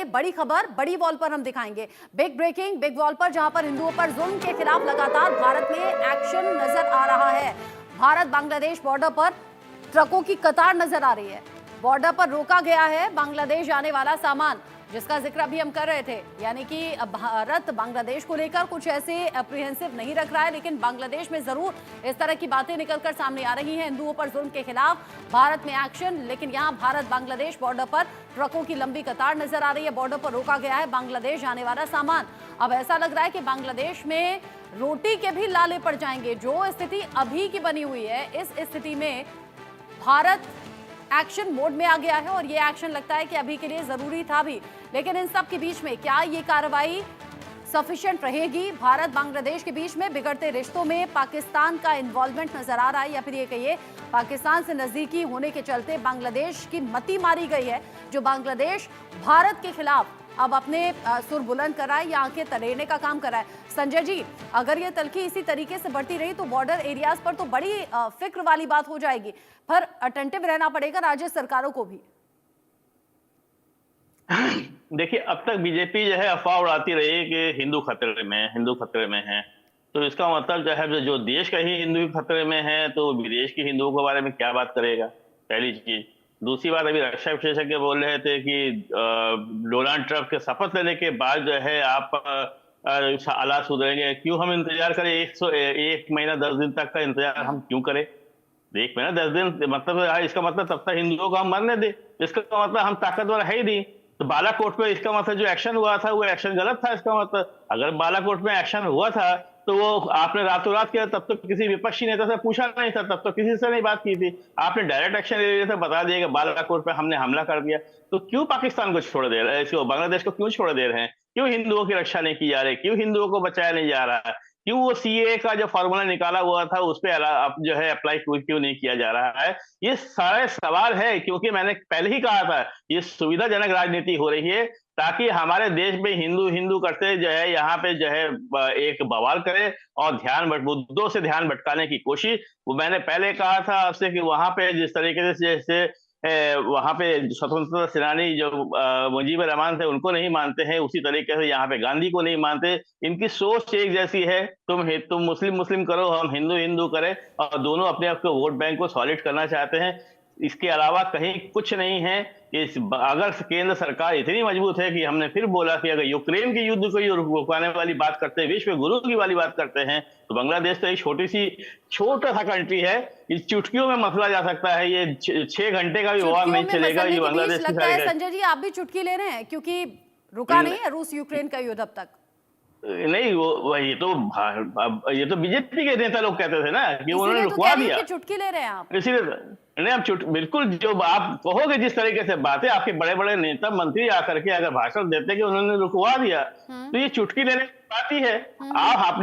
बड़ी खबर बड़ी वॉल पर हम दिखाएंगे। बिग ब्रेकिंग बिग वॉल पर, जहां पर हिंदुओं पर जुल्म के खिलाफ लगातार भारत में एक्शन नजर आ रहा है। भारत बांग्लादेश बॉर्डर पर ट्रकों की कतार नजर आ रही है। बॉर्डर पर रोका गया है बांग्लादेश जाने वाला सामान, जिसका जिक्र अभी हम कर रहे थे। यानी कि भारत बांग्लादेश को लेकर कुछ ऐसे अप्रीहेंसिव नहीं रख रहा है, लेकिन बांग्लादेश में जरूर इस तरह की बातें निकलकर सामने आ रही हैं। हिंदुओं पर जुल्म के खिलाफ भारत में एक्शन, लेकिन यहां भारत बांग्लादेश बॉर्डर पर ट्रकों की लंबी कतार नजर आ रही है। बॉर्डर पर रोका गया है बांग्लादेश जाने वाला सामान। अब ऐसा लग रहा है कि बांग्लादेश में रोटी के भी लाले पड़ जाएंगे। जो स्थिति अभी की बनी हुई है, इस स्थिति में भारत एक्शन मोड में आ गया है और ये एक्शन लगता है कि अभी के लिए जरूरी था भी। लेकिन इन सब के बीच में क्या ये कार्रवाई सफिशिएंट रहेगी? भारत बांग्लादेश के बीच में बिगड़ते रिश्तों में पाकिस्तान का इन्वॉल्वमेंट नजर आ रहा है, या फिर ये कहिए पाकिस्तान से नजदीकी होने के चलते बांग्लादेश की मति मारी गई है, जो बांग्लादेश भारत के खिलाफ अब अपने सुर बुलंद कर रहा है या आंखें तरेने का काम कर रहा है। संजय जी, अगर ये तल्खी इसी तरीके से बढ़ती रही तो बॉर्डर एरियाज पर तो बड़ी फिक्र वाली बात हो जाएगी। पर अटेंटिव रहना पड़ेगा राज्य सरकारों को भी। देखिए, अब तक बीजेपी जो है अफवाह उड़ाती रही है कि हिंदू खतरे में है, हिंदू खतरे में है। तो इसका मतलब जो है जो देश का ही हिंदू खतरे में है, तो विदेश के हिंदुओं के बारे में क्या बात करेगा, पहली चीज। दूसरी बात, अभी रक्षा विशेषज्ञ बोल रहे थे कि डोनाल्ड ट्रंप के शपथ लेने के बाद जो है आप हालात सुधरेंगे। क्यों हम इंतजार करें? एक महीना 10 दिन तक का इंतजार हम क्यों करें? एक महीना 10 दिन मतलब इसका मतलब तब तक हिंदुओं को हम मरने दे, इसका मतलब हम ताकतवर है ही नहीं। तो बालाकोट में इसका मतलब जो एक्शन हुआ था वो एक्शन गलत था। इसका मतलब अगर बालाकोट में एक्शन हुआ था तो वो आपने रातों रात किया, तब तो किसी विपक्षी नेता से पूछा नहीं था, तब तो किसी से नहीं बात की थी। आपने डायरेक्ट एक्शन ले लिया था, बता दिया कि बालाकोट पे हमने हमला कर दिया। तो क्यों पाकिस्तान को छोड़ दे रहे हैं, इसको बांग्लादेश को क्यों छोड़ दे रहे हैं? क्यों हिंदुओं की रक्षा नहीं की जा रही? क्यों हिंदुओं को बचाया नहीं जा रहा है? क्यों वो सीए का जो फॉर्मूला निकाला हुआ था उस पे अब जो है अप्लाई क्यों नहीं किया जा रहा है? ये सारे सवाल है, क्योंकि मैंने पहले ही कहा था ये सुविधाजनक राजनीति हो रही है, ताकि हमारे देश में हिंदू हिंदू करते जो है यहाँ पे जो है एक बवाल करे और मुद्दों से ध्यान भटकाने की कोशिश। वो मैंने पहले कहा था आपसे कि वहां पे जिस तरीके से जैसे वहां पे स्वतंत्रता सेनानी जो मुजीबर रहमान थे उनको नहीं मानते हैं, उसी तरीके से यहाँ पे गांधी को नहीं मानते। इनकी सोच एक जैसी है, तुम मुस्लिम मुस्लिम करो, हम हिंदू हिंदू करें, और दोनों अपने आप को वोट बैंक को सॉलिड करना चाहते हैं। इसके अलावा कहीं कुछ नहीं है। अगर केंद्र सरकार इतनी मजबूत है कि हमने फिर बोला कि अगर यूक्रेन के युद्ध को रुकवाने वाली बात करते हैं, विश्व गुरु की वाली बात करते हैं, तो बांग्लादेश तो एक छोटा सा कंट्री है। इस चुटकियों में मसला जा सकता है। ये 6 घंटे का भी वॉर नहीं चलेगा। ये बांग्लादेश की लगता है संजय जी आप भी चुटकी ले रहे हैं, क्योंकि रुका नहीं है रूस यूक्रेन का युद्ध अब तक। नहीं, ये तो बीजेपी के नेता लोग कहते थे ना कि उन्होंने रुकवा दिया। चुटकी ले रहे हैं आप, इसीलिए नहीं, आप बिल्कुल जो आप कहोगे जिस तरीके से बातें आपके बड़े बड़े नेता मंत्री आकर के अगर भाषण देते कि उन्होंने रुकवा दिया, तो ये चुटकी लेने की बात ही है। आप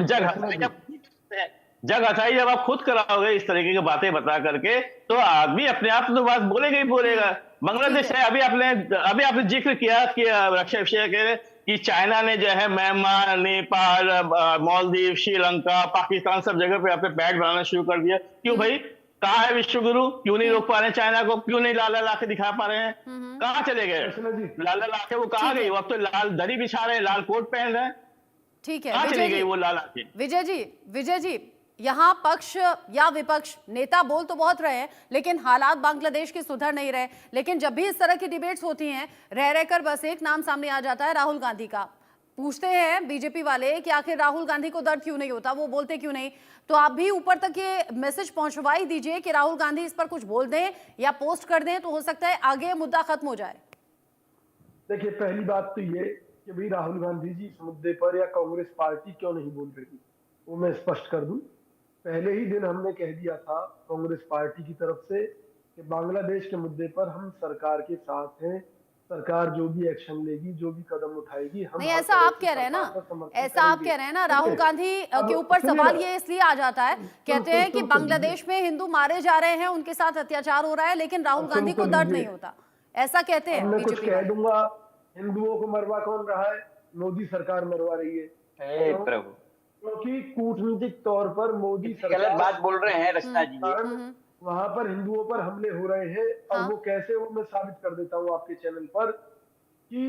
जग हथाई जब आप खुद कराओगे इस तरीके की बातें बता करके, तो आदमी अपने आप तो बात बोलेगा ही बोलेगा। बांग्लादेश है, अभी आपने जिक्र किया कि रक्षा विषय कि चाइना ने जो है म्यांमार, नेपाल, मालदीव, श्रीलंका, पाकिस्तान सब जगह पे अपने पैड बनाना शुरू कर दिया। क्यों भाई? कहाँ है विश्व गुरु? क्यों नहीं रोक पा रहे हैं चाइना को? क्यों नहीं लाला ला के दिखा पा रहे हैं? कहाँ चले गए लाला ला के? वो कहाँ गई? वो अब तो लाल दरी बिछा रहे हैं, लाल कोट पहन रहे हैं। ठीक है, कहाँ चली गई वो लाला के? विजय जी, यहाँ पक्ष या विपक्ष नेता बोल तो बहुत रहे हैं, लेकिन हालात बांग्लादेश के सुधर नहीं रहे। लेकिन जब भी इस तरह की डिबेट्स होती हैं, रह रहकर बस एक नाम सामने आ जाता है, राहुल गांधी का। पूछते हैं बीजेपी वाले कि आखिर राहुल गांधी को दर्द क्यों नहीं होता, वो बोलते क्यों नहीं? तो आप भी ऊपर तक ये मैसेज पहुंचवा ही दीजिए कि राहुल गांधी इस पर कुछ बोल दें या पोस्ट कर दें, तो हो सकता है आगे मुद्दा खत्म हो जाए। देखिए, पहली बात तो ये कि भाई राहुल गांधी जी इस मुद्दे पर या कांग्रेस पार्टी क्यों नहीं बोल रही, वो मैं स्पष्ट कर दूं। पहले ही दिन हमने कह दिया था कांग्रेस पार्टी की तरफ से कि बांग्लादेश के मुद्दे पर हम सरकार के साथ हैं। सरकार जो भी एक्शन लेगी, जो भी कदम उठाएगी, हम नहीं, ऐसा आप कह रहे हैं ना, ऐसा आप कह रहे हैं ना। राहुल गांधी के ऊपर सवाल ये इसलिए आ जाता है, कहते हैं कि बांग्लादेश में हिंदू मारे जा रहे हैं, उनके साथ अत्याचार हो रहा है, लेकिन राहुल गांधी को दर्द नहीं होता, ऐसा कहते हैं। मैं कुछ कह दूंगा, हिंदुओं को मरवा कौन रहा है? मोदी सरकार मरवा रही है। प्रभु, क्योंकि कूटनीतिक तौर पर मोदी सरकार गलत बात बोल रहे हैं रचना जी। वहां पर हिंदुओं पर हमले हो रहे हैं। और वो कैसे, वो मैं साबित कर देता हूँ आपके चैनल पर कि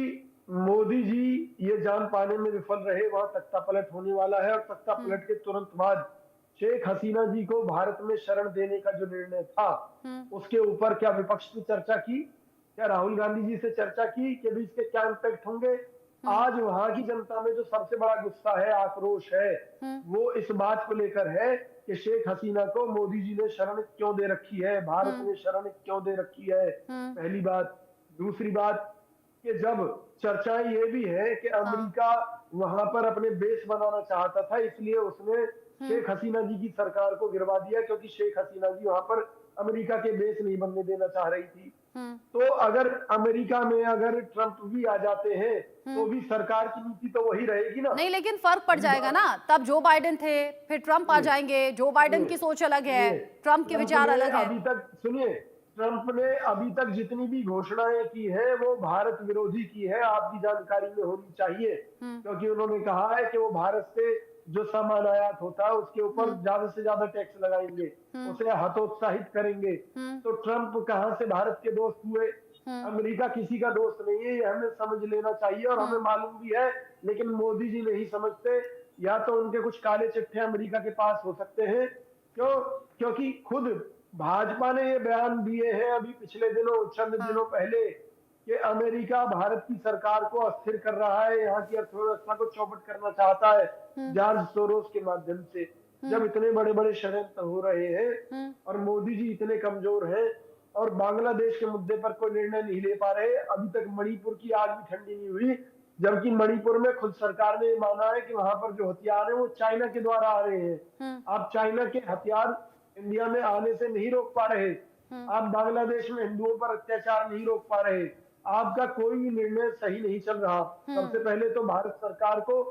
मोदी जी ये जान पाने में विफल रहे वहां तख्ता पलट होने वाला है, और तख्ता पलट के तुरंत बाद शेख हसीना जी को भारत में शरण देने का जो निर्णय था उसके ऊपर क्या विपक्ष ने चर्चा की, क्या राहुल गांधी जी से चर्चा की कि भी इसके क्या इम्पैक्ट होंगे। आज वहां की जनता में जो सबसे बड़ा गुस्सा है, आक्रोश है, वो इस बात को लेकर है कि शेख हसीना को मोदी जी ने शरण क्यों दे रखी है, भारत ने शरण क्यों दे रखी है, पहली बात। दूसरी बात कि जब चर्चाएं ये भी है कि अमेरिका वहां पर अपने बेस बनाना चाहता था, इसलिए उसने शेख हसीना जी की सरकार को गिरवा दिया, क्योंकि शेख हसीना जी वहां पर अमेरिका के बेस नहीं बनने देना चाह रही थी। तो अगर अमेरिका में अगर ट्रंप भी आ जाते हैं तो भी सरकार की नीति तो वही रहेगी ना। नहीं, लेकिन फर्क पड़ जाएगा ना, तब जो बाइडेन थे फिर ट्रंप आ जाएंगे। जो बाइडेन की सोच अलग है, ट्रंप के विचार अलग है। अभी तक सुनिए, ट्रंप ने अभी तक जितनी भी घोषणाएं की है वो भारत विरोधी की है, आपकी जानकारी में होनी चाहिए, क्योंकि उन्होंने कहा है कि वो भारत से जो सामान आयात होता है उसके ऊपर ज्यादा से ज्यादा टैक्स लगाएंगे, उसे हतोत्साहित करेंगे। तो ट्रंप कहां से भारत के दोस्त हुए? अमेरिका किसी का दोस्त नहीं है, ये हमें समझ लेना चाहिए, और हमें मालूम भी है, लेकिन मोदी जी नहीं समझते। या तो उनके कुछ काले चिट्ठे अमेरिका के पास हो सकते हैं, क्योंकि खुद भाजपा ने ये बयान दिए हैं अभी पिछले दिनों, चंद दिनों पहले, कि अमेरिका भारत की सरकार को अस्थिर कर रहा है, यहाँ की अर्थव्यवस्था को चौपट करना चाहता है जॉर्ज सोरोस के माध्यम से। जब इतने बड़े बड़े षड्यंत्र हो रहे हैं और मोदी जी इतने कमजोर हैं और बांग्लादेश के मुद्दे पर कोई निर्णय नहीं ले पा रहे, अभी तक मणिपुर की आग भी ठंडी नहीं हुई, जबकि मणिपुर में खुद सरकार ने माना है कि वहां पर जो हथियार है वो चाइना के द्वारा आ रहे हैं। आप चाइना के हथियार इंडिया में आने से नहीं रोक पा रहे, आप बांग्लादेश में हिंदुओं पर अत्याचार नहीं रोक पा रहे, आपका कोई भी निर्णय सही नहीं चल रहा। सबसे पहले तो भारत सरकार को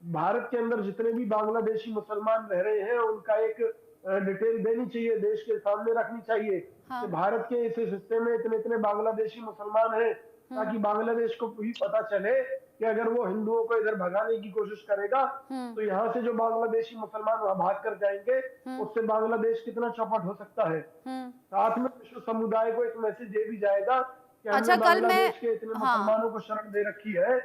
भारत के अंदर जितने भी बांग्लादेशी मुसलमान रह रहे हैं उनका एक डिटेल देनी चाहिए, देश के सामने रखनी चाहिए कि भारत के इस हिस्से में इतने इतने बांग्लादेशी मुसलमान हैं, ताकि बांग्लादेश को भी पता चले कि अगर वो हिंदुओं को इधर भगाने की कोशिश करेगा तो यहाँ से जो बांग्लादेशी मुसलमान वहां भाग कर जाएंगे, उससे बांग्लादेश कितना चौपट हो सकता है। साथ में विश्व समुदाय को एक मैसेज दे भी जाएगा कि हमने बांग्लादेश के इतने मुसलमानों को शरण दे रखी है।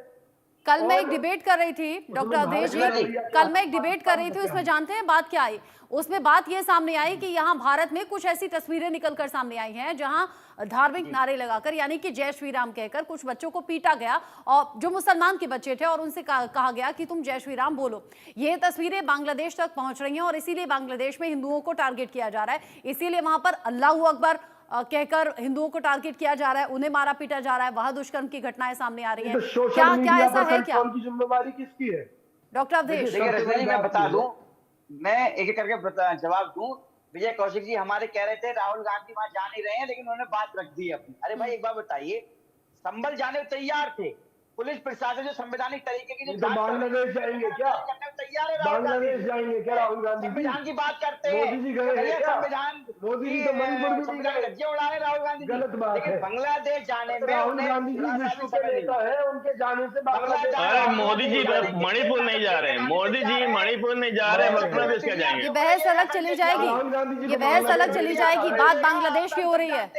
कल मैं एक डिबेट कर रही थी डॉक्टर अवधेश जी, कल मैं एक डिबेट कर रही थी, उसमें जानते हैं बात क्या आई? उसमें बात ये सामने आई कि यहाँ भारत में कुछ ऐसी तस्वीरें निकलकर सामने आई हैं जहां धार्मिक नारे लगाकर, यानी कि जय श्री राम कहकर कुछ बच्चों को पीटा गया, और जो मुसलमान के बच्चे थे, और उनसे कहा गया कि तुम जय श्री राम बोलो। ये तस्वीरें बांग्लादेश तक पहुंच रही हैं और इसीलिए बांग्लादेश में हिंदुओं को टारगेट किया जा रहा है, इसीलिए वहां पर अल्लाहू अकबर कहकर हिंदुओं को टारगेट किया जा रहा है, उन्हें मारा पीटा जा रहा है, वहां दुष्कर्म की घटनाएं सामने आ रही हैं। क्या ऐसा है क्या? जिम्मेवारी किसकी है डॉक्टर अवधेश? देखिए मैं बता दूं, मैं एक एक करके जवाब दूं। विजय कौशिक जी हमारे कह रहे थे राहुल गांधी वहां जा नहीं रहे हैं, लेकिन उन्होंने बात रख दी अपनी। अरे भाई एक बात बताइए, संभल जाने तैयार थे, पुलिस प्रशासन जो संवैधानिक तरीके की तो बांग्लादेश जाएंगे क्या? तैयार है, बांग्लादेश जाएंगे क्या राहुल गांधी? संविधान की बात करते हैं, मोदी जी गए हैं क्या? संविधान मोदी जी तो मणिपुर भी नहीं गए, धज्जियां उड़ा रहे राहुल गांधी। गलत बात है। बांग्लादेश जाने में राहुल गांधी जी विश्व के नेता है, उनके जाने से बांग्लादेश। अरे मोदी जी मणिपुर नहीं जा रहे, मोदी जी मणिपुर नहीं जा रहे, बांग्लादेश क्या जाएंगे? ये बहस अलग चली जाएगी, ये बहस अलग चली जाएगी। बात बांग्लादेश की हो रही है,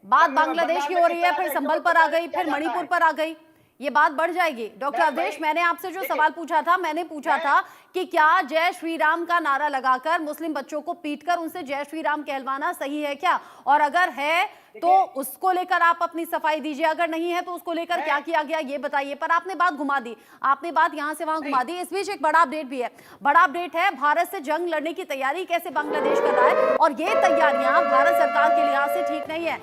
बात बांग्लादेश की हो रही है, फिर संभल पर आ गई, फिर मणिपुर पर आ गई, ये बात बढ़ जाएगी। डॉक्टर अवधेश, मैंने आपसे जो सवाल पूछा था, मैंने पूछा था कि क्या जय श्री राम का नारा लगाकर मुस्लिम बच्चों को पीटकर उनसे जय श्री राम कहलवाना सही है क्या? और अगर है तो उसको लेकर आप अपनी सफाई दीजिए, अगर नहीं है तो उसको लेकर क्या किया गया ये बताइए। पर आपने बात घुमा दी, आपने बात यहां से वहां घुमा दी। इस बीच एक बड़ा अपडेट भी है, बड़ा अपडेट है, भारत से जंग लड़ने की तैयारी कैसे बांग्लादेश कर रहा है, और ये तैयारियां भारत सरकार के लिहाज से ठीक नहीं है।